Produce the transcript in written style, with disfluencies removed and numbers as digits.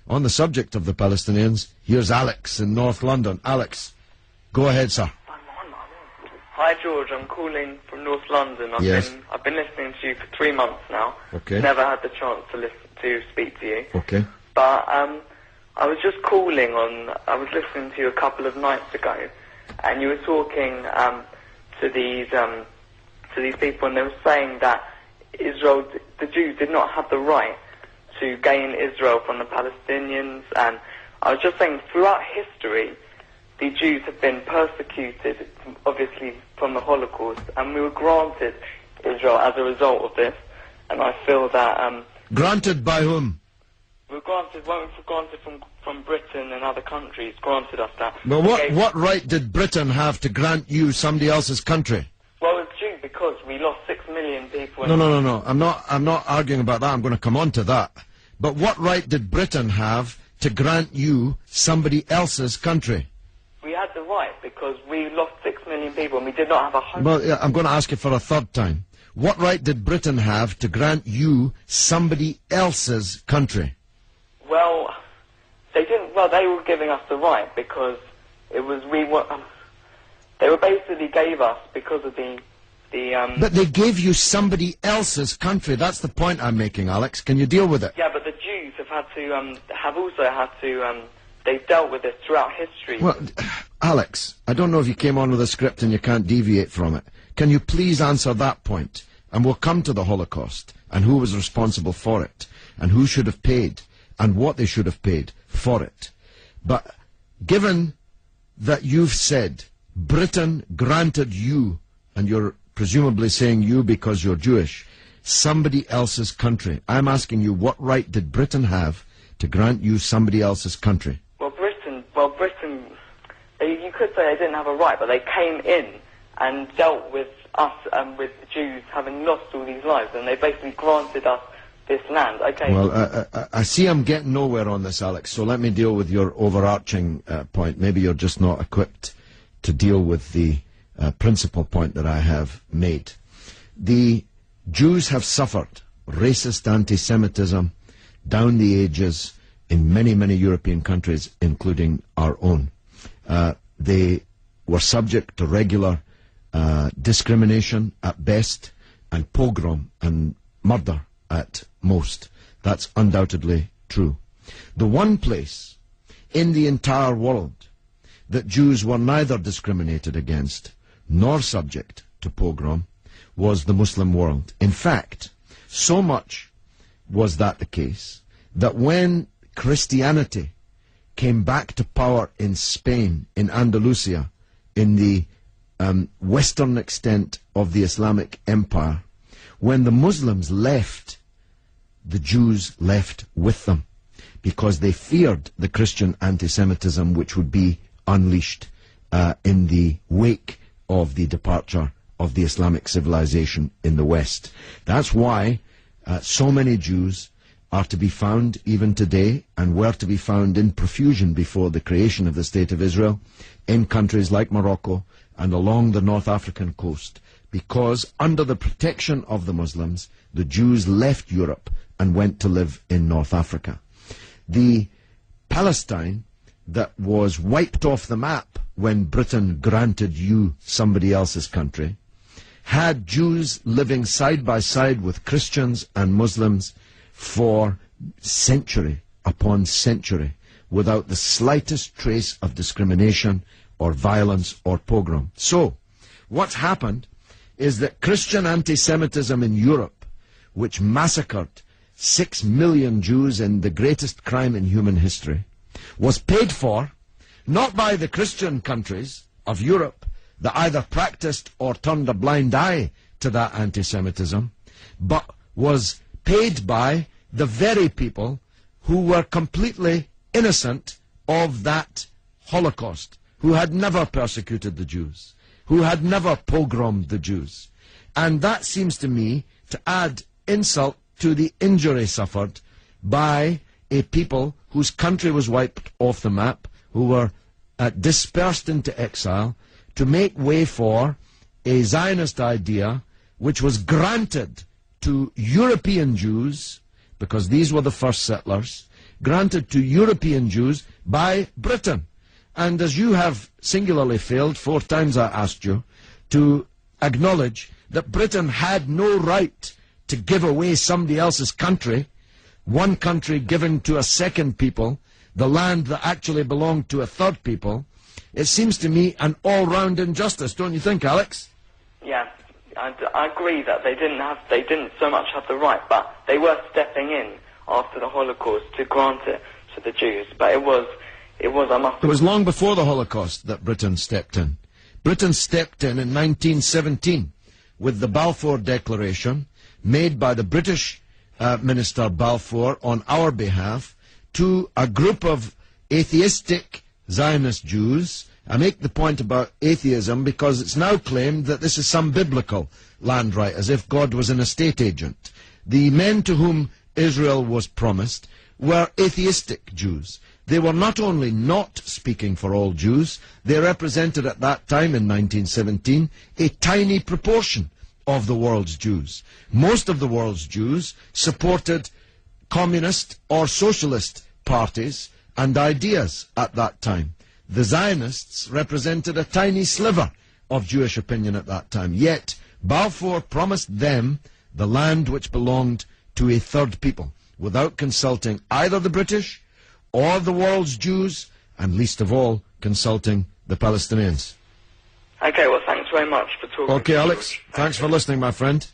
on the subject of the Palestinians, here's Alex in North London. Alex, go ahead, sir. Hi George, I'm calling from North London. I've been listening to you for 3 months now. Okay. Never had the chance to speak to you. Okay. But I was just calling on. I was listening to you a couple of nights ago, and you were talking to these people, and they were saying that Israel, the Jews, did not have the right to gain Israel from the Palestinians. And I was just saying, throughout history, the Jews have been persecuted, obviously, from the Holocaust, and we were granted Israel as a result of this. And I feel that... granted by whom? We were granted from Britain and other countries, granted us that. Well, what right did Britain have to grant you somebody else's country? Well, it's due because we lost 6 million people... No. I'm not arguing about that. I'm going to come on to that. But what right did Britain have to grant you somebody else's country? We had the right because we lost 6 million people and we did not have a home. Well, yeah, I'm going to ask you for a third time. What right did Britain have to grant you somebody else's country? Well, they didn't. Well, they were giving us the right because it was they were basically gave us because of the. But they gave you somebody else's country. That's the point I'm making, Alex. Can you deal with it? Yeah, but the Jews have also had to. They've dealt with this throughout history. Well, Alex, I don't know if you came on with a script and you can't deviate from it. Can you please answer that point? And we'll come to the Holocaust and who was responsible for it and who should have paid and what they should have paid for it. But given that you've said Britain granted you, and you're presumably saying you because you're Jewish, somebody else's country, I'm asking you, what right did Britain have to grant you somebody else's country? Britain, you could say they didn't have a right, but they came in and dealt with us and with the Jews having lost all these lives, and they basically granted us this land. Okay. Well, I see I'm getting nowhere on this, Alex, so let me deal with your overarching point. Maybe you're just not equipped to deal with the principal point that I have made. The Jews have suffered racist anti-Semitism down the ages in many, many European countries, including our own. They were subject to regular discrimination at best, and pogrom and murder at most. That's undoubtedly true. The one place in the entire world that Jews were neither discriminated against nor subject to pogrom was the Muslim world. In fact, so much was that the case that when Christianity came back to power in Spain, in Andalusia, in the western extent of the Islamic Empire, when the Muslims left, the Jews left with them because they feared the Christian anti-Semitism which would be unleashed in the wake of the departure of the Islamic civilization in the West. That's why so many Jews are to be found even today, and were to be found in profusion before the creation of the State of Israel, in countries like Morocco and along the North African coast, because under the protection of the Muslims, the Jews left Europe and went to live in North Africa. The Palestine that was wiped off the map when Britain granted you somebody else's country had Jews living side by side with Christians and Muslims for century upon century without the slightest trace of discrimination or violence or pogrom. So, what's happened is that Christian anti-Semitism in Europe, which massacred 6 million Jews in the greatest crime in human history, was paid for not by the Christian countries of Europe that either practiced or turned a blind eye to that anti-Semitism, but was paid by the very people who were completely innocent of that Holocaust, who had never persecuted the Jews, who had never pogromed the Jews. And that seems to me to add insult to the injury suffered by a people whose country was wiped off the map, who were dispersed into exile, to make way for a Zionist idea which was granted to European Jews, because these were the first settlers, granted to European Jews by Britain. And as you have singularly failed, 4 times I asked you, to acknowledge that Britain had no right to give away somebody else's country, one country given to a second people, the land that actually belonged to a third people, it seems to me an all-round injustice, don't you think, Alex? Yeah, I agree that they didn't so much have the right, but they were stepping in after the Holocaust to grant it to the Jews. But it was long before the Holocaust that Britain stepped in. Britain stepped in 1917 with the Balfour Declaration made by the British Minister Balfour on our behalf to a group of atheistic Zionist Jews. I make the point about atheism because it's now claimed that this is some biblical land right, as if God was an estate agent. The men to whom Israel was promised were atheistic Jews. They were not only not speaking for all Jews, they represented at that time in 1917 a tiny proportion of the world's Jews. Most of the world's Jews supported communist or socialist parties and ideas at that time. The Zionists represented a tiny sliver of Jewish opinion at that time. Yet Balfour promised them the land which belonged to a third people, without consulting either the British or the world's Jews, and least of all, consulting the Palestinians. Okay, well, thanks very much for talking. Okay, Alex, thanks for listening, my friend.